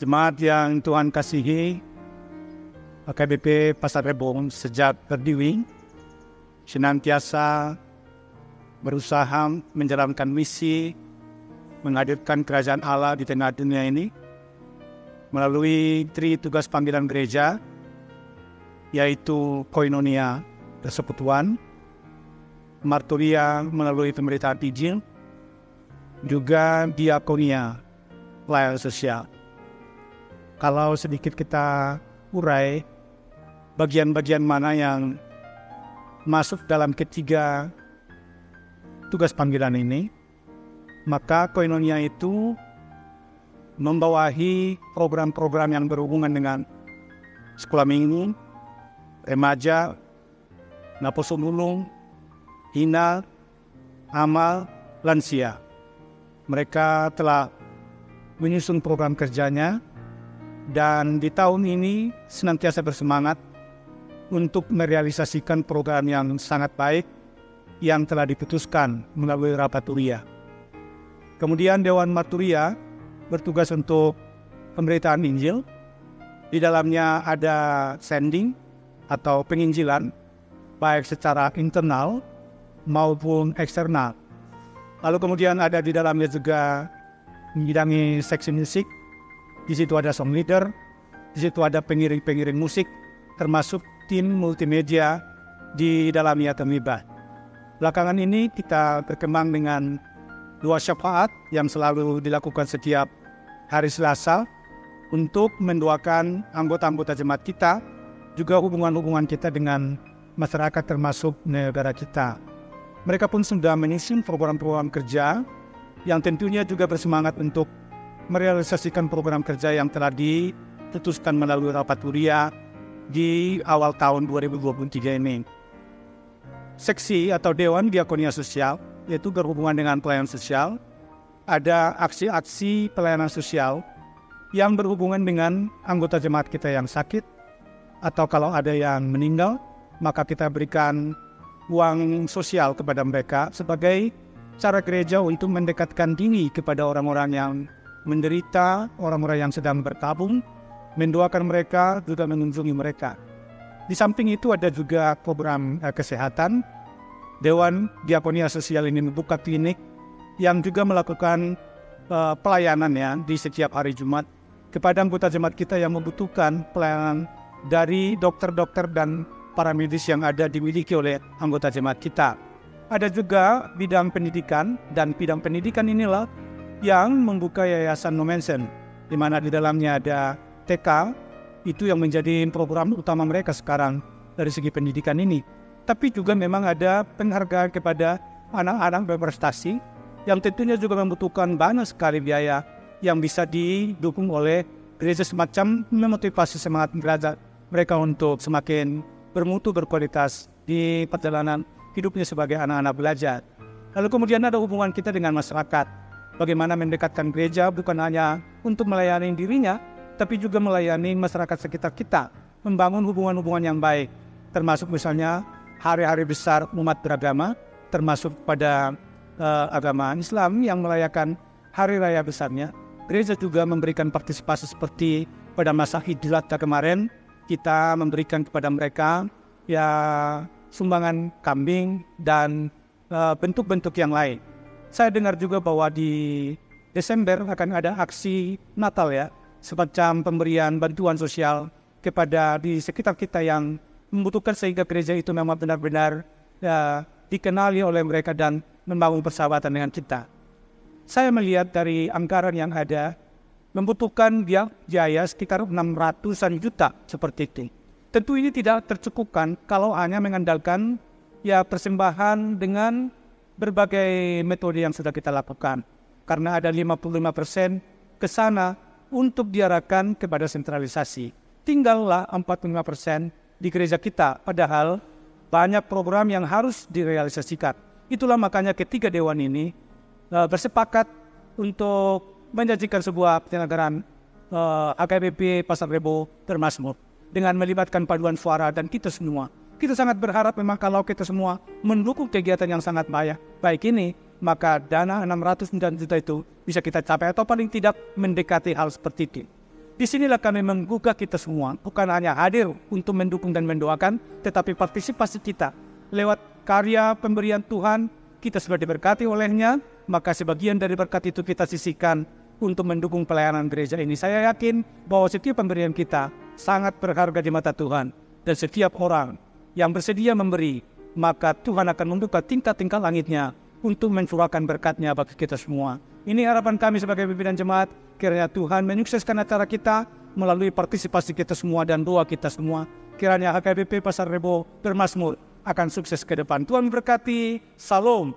Jemaat yang Tuhan kasihi, AKBP Pasar Rebo sejak berdiri senantiasa berusaha menjalankan misi menghadirkan kerajaan Allah di tengah dunia ini melalui tugas panggilan gereja, yaitu koinonia, persekutuan, marturia melalui pemberitaan Injil, juga diakonia, pelayanan sosial. Kalau sedikit kita urai bagian-bagian mana yang masuk dalam ketiga tugas panggilan ini, maka koinonia itu membawahi program-program yang berhubungan dengan sekolah minggu, remaja, naposo nulung, hina, amal, lansia. Mereka telah menyusun program kerjanya dan di tahun ini senantiasa bersemangat untuk merealisasikan program yang sangat baik yang telah diputuskan melalui rapat Uria. Kemudian Dewan Marturia bertugas untuk pemberitaan Injil. Di dalamnya ada sending atau penginjilan, baik secara internal maupun eksternal. Lalu kemudian ada di dalamnya juga membidangi seksi musik. Di situ ada song leader, di situ ada pengiring-pengiring musik, termasuk tim multimedia di dalamnya terlibat. Belakangan ini kita berkembang dengan doa syafaat yang selalu dilakukan setiap hari Selasa untuk mendoakan anggota-anggota jemaat kita, juga hubungan-hubungan kita dengan masyarakat termasuk negara kita. Mereka pun sudah menyusun program-program kerja yang tentunya juga bersemangat untuk merealisasikan program kerja yang telah diputuskan melalui rapat Uria di awal tahun 2023 ini. Seksi atau Dewan Diakonia Sosial, yaitu berhubungan dengan pelayanan sosial. Ada aksi-aksi pelayanan sosial yang berhubungan dengan anggota jemaat kita yang sakit, atau kalau ada yang meninggal, maka kita berikan uang sosial kepada mereka sebagai cara gereja untuk mendekatkan diri kepada orang-orang yang menderita, orang-orang yang sedang bertabung, mendoakan mereka, juga mengunjungi mereka. Di samping itu ada juga program kesehatan. Dewan Diakonia Sosial ini membuka klinik yang juga melakukan pelayanannya di setiap hari Jumat kepada anggota jemaat kita yang membutuhkan pelayanan dari dokter-dokter dan para medis yang ada dimiliki oleh anggota jemaat kita. Ada juga bidang pendidikan, dan bidang pendidikan inilah yang membuka Yayasan Nomensen, di mana di dalamnya ada TK, itu yang menjadi program utama mereka sekarang dari segi pendidikan ini. Tapi juga memang ada penghargaan kepada anak-anak berprestasi yang tentunya juga membutuhkan banyak sekali biaya yang bisa didukung oleh gereja, semacam memotivasi semangat mereka untuk semakin bermutu, berkualitas di perjalanan hidupnya sebagai anak-anak belajar. Lalu kemudian ada hubungan kita dengan masyarakat. Bagaimana mendekatkan gereja bukan hanya untuk melayani dirinya, tapi juga melayani masyarakat sekitar kita, membangun hubungan-hubungan yang baik, termasuk misalnya hari-hari besar umat beragama, termasuk pada agama Islam yang merayakan hari raya besarnya. Gereja juga memberikan partisipasi seperti pada masa Idul Adha kemarin, kita memberikan kepada mereka ya sumbangan kambing dan bentuk-bentuk yang lain. Saya dengar juga bahwa di Desember akan ada aksi Natal ya, semacam pemberian bantuan sosial kepada di sekitar kita yang membutuhkan, sehingga gereja itu memang benar-benar dikenali oleh mereka dan membangun persahabatan dengan kita. Saya melihat dari anggaran yang ada, membutuhkan biaya sekitar 600-an juta seperti itu. Tentu ini tidak tercukupkan kalau hanya mengandalkan ya persembahan dengan berbagai metode yang sudah kita lakukan. Karena ada 55% ke sana untuk diarahkan kepada sentralisasi. Tinggallah 45% di gereja kita, padahal banyak program yang harus direalisasikan. Itulah makanya ketiga dewan ini bersepakat untuk menjanjikan sebuah penyelenggaraan AKBP Pasar Rebo Termasmur dengan melibatkan paduan suara dan kita semua. Kita sangat berharap memang kalau kita semua mendukung kegiatan yang sangat baik ini, maka dana 609 juta itu bisa kita capai atau paling tidak mendekati hal seperti itu. Disinilah kami menggugah kita semua, bukan hanya hadir untuk mendukung dan mendoakan, tetapi partisipasi kita lewat karya pemberian Tuhan, kita sudah diberkati olehnya, maka sebagian dari berkat itu kita sisihkan untuk mendukung pelayanan gereja ini. Saya yakin bahwa setiap pemberian kita sangat berharga di mata Tuhan, dan setiap orang yang bersedia memberi, maka Tuhan akan membuka tingkat-tingkat langitnya untuk mencurahkan berkat-Nya bagi kita semua. Ini harapan kami sebagai pimpinan jemaat, kiranya Tuhan menyukseskan acara kita melalui partisipasi kita semua dan doa kita semua. Kiranya HKBP Pasar Rebo bermazmur akan sukses ke depan. Tuhan memberkati. Salam.